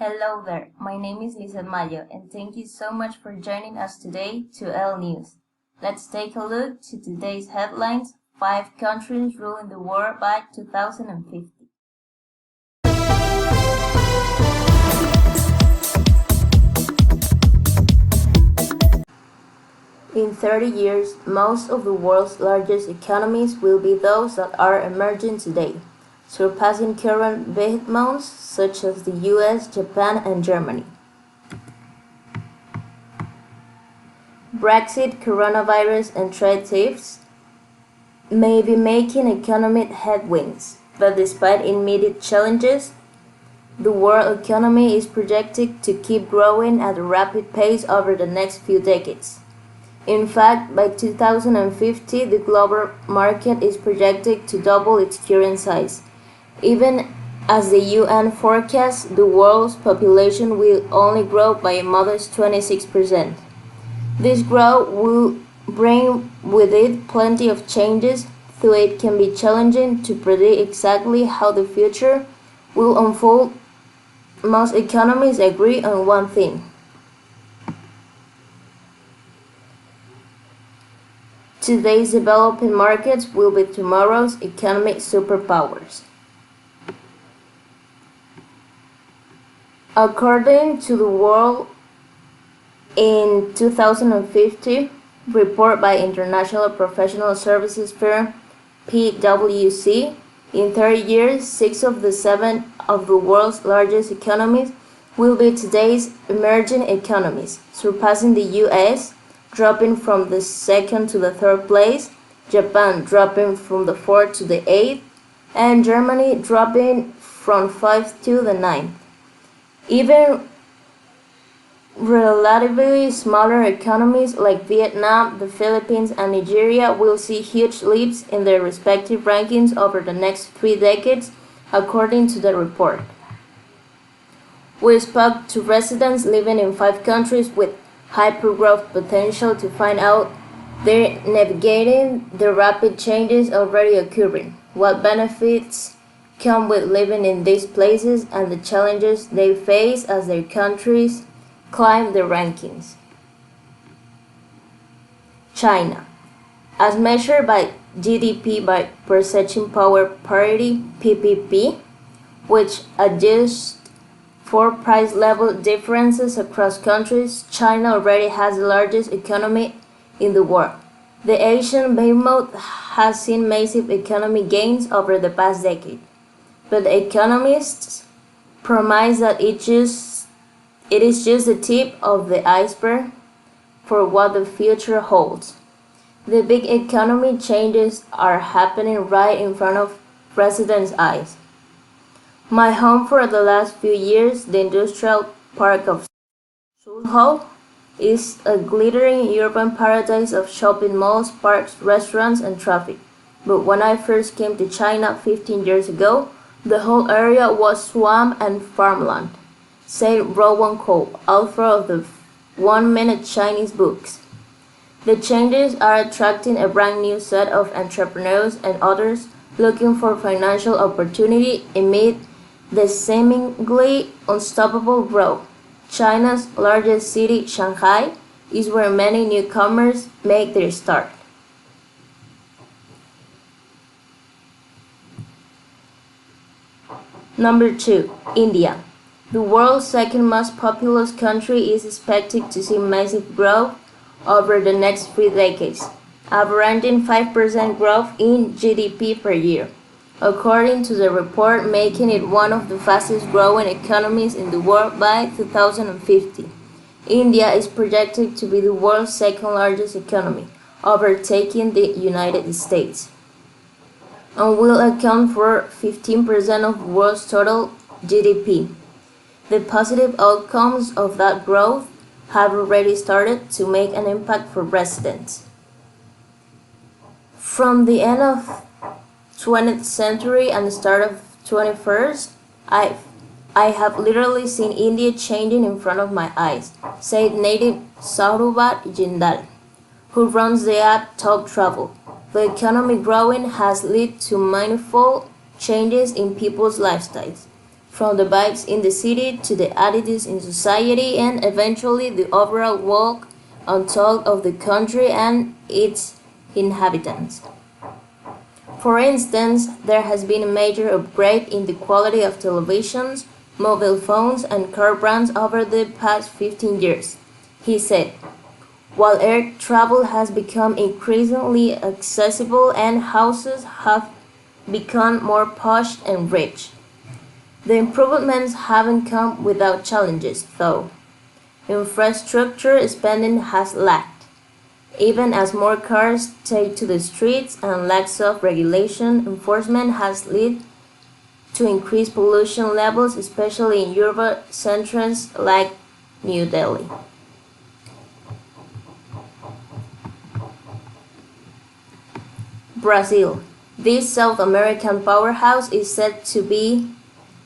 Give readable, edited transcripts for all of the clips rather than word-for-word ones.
Hello there, my name is Lizeth Mayo, and thank you so much for joining us today to L News. Let's take a look to today's headlines: 5 countries ruling the world by 2050. In 30 years, most of the world's largest economies will be those that are emerging today, surpassing current behemoths such as the US, Japan, and Germany. Brexit, coronavirus, and trade tariffs may be making economic headwinds, but despite immediate challenges, the world economy is projected to keep growing at a rapid pace over the next few decades. In fact, by 2050, the global market is projected to double its current size. Even as the UN forecasts, the world's population will only grow by a modest 26%. This growth will bring with it plenty of changes, though it can be challenging to predict exactly how the future will unfold. Most economists agree on one thing. Today's developing markets will be tomorrow's economic superpowers. According to the World in 2050 report by international professional services firm PwC, in 30 years, 6 of the 7 of the world's largest economies will be today's emerging economies, surpassing the US, dropping from the second to the third place, Japan dropping from the fourth to the eighth, and Germany dropping from fifth to the ninth. Even relatively smaller economies like Vietnam, the Philippines, and Nigeria will see huge leaps in their respective rankings over the next 3 decades, according to the report. We spoke to residents living in 5 countries with hyper-growth potential to find out they're navigating the rapid changes already occurring, what benefits come with living in these places, and the challenges they face as their countries climb the rankings. China. As measured by GDP by Purchasing Power Parity (PPP), which adjusts for price level differences across countries, China already has the largest economy in the world. The Asian behemoth has seen massive economic gains over the past decade, but economists promise that it is just the tip of the iceberg for what the future holds. The big economy changes are happening right in front of residents' eyes. My home for the last few years, the industrial park of Suzhou, is a glittering urban paradise of shopping malls, parks, restaurants, and traffic. But when I first came to China 15 years ago, the whole area was swamp and farmland, said Rowan Cole, author of the 1-Minute Chinese books. The changes are attracting a brand new set of entrepreneurs and others looking for financial opportunity amid the seemingly unstoppable growth. China's largest city, Shanghai, is where many newcomers make their start. Number 2. India. The world's second most populous country is expected to see massive growth over the next 3 decades, averaging 5% growth in GDP per year, according to the report, making it one of the fastest growing economies in the world by 2050. India is projected to be the world's second largest economy, overtaking the United States, and will account for 15% of the world's total GDP. The positive outcomes of that growth have already started to make an impact for residents. From the end of 20th century and the start of 21st, I have literally seen India changing in front of my eyes, said native Saurabh Jindal, who runs the app Talk Travel. The economic growing has led to manifold changes in people's lifestyles. from the vibes in the city to the attitudes in society and eventually the overall walk and talk of the country and its inhabitants. For instance, there has been a major upgrade in the quality of televisions, mobile phones, and car brands over the past 15 years, he said. While air travel has become increasingly accessible and houses have become more posh and rich. The improvements haven't come without challenges, though. Infrastructure spending has lacked, even as more cars take to the streets and lack of regulation enforcement has led to increased pollution levels, especially in urban centers like New Delhi. Brazil. This South American powerhouse is said to be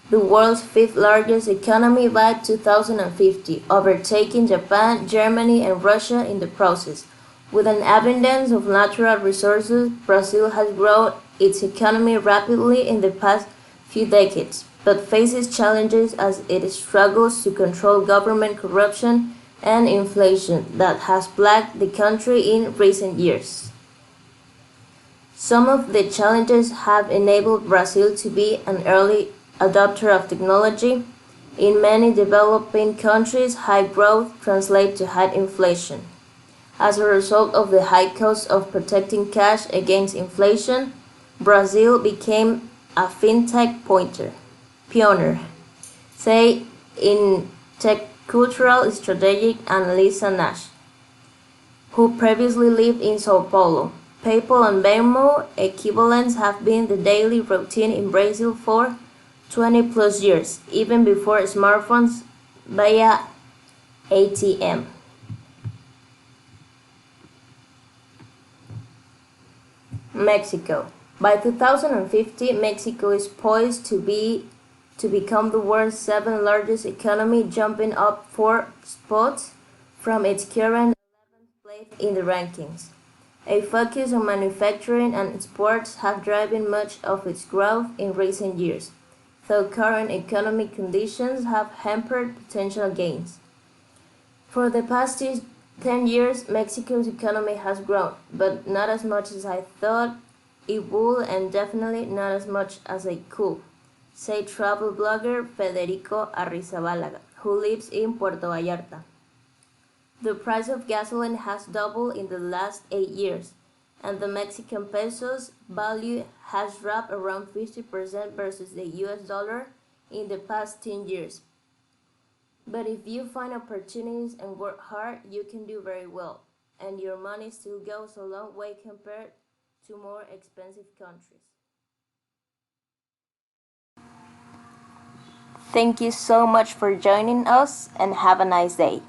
the world's fifth largest economy by 2050, overtaking Japan, Germany, and Russia in the process. With an abundance of natural resources, Brazil has grown its economy rapidly in the past few decades, but faces challenges as it struggles to control government corruption and inflation that has plagued the country in recent years. Some of the challenges have enabled Brazil to be an early adopter of technology. In many developing countries, high growth translates to high inflation. As a result of the high cost of protecting cash against inflation, Brazil became a fintech pioneer, say in tech cultural strategic analyst Nash, who previously lived in Sao Paulo. PayPal and Venmo equivalents have been the daily routine in Brazil for 20 plus years, even before smartphones via ATM. Mexico. By 2050, Mexico is poised to become the world's seventh largest economy, jumping up 4 spots from its current 11th place in the rankings. A focus on manufacturing and sports have driven much of its growth in recent years, though current economic conditions have hampered potential gains. For the past 10 years, Mexico's economy has grown, but not as much as I thought it would and definitely not as much as I could, said travel blogger Federico Arrizabalaga, who lives in Puerto Vallarta. The price of gasoline has doubled in the last 8 years, and the Mexican peso's value has dropped around 50% versus the US dollar in the past 10 years. But if you find opportunities and work hard, you can do very well, and your money still goes a long way compared to more expensive countries. Thank you so much for joining us and have a nice day.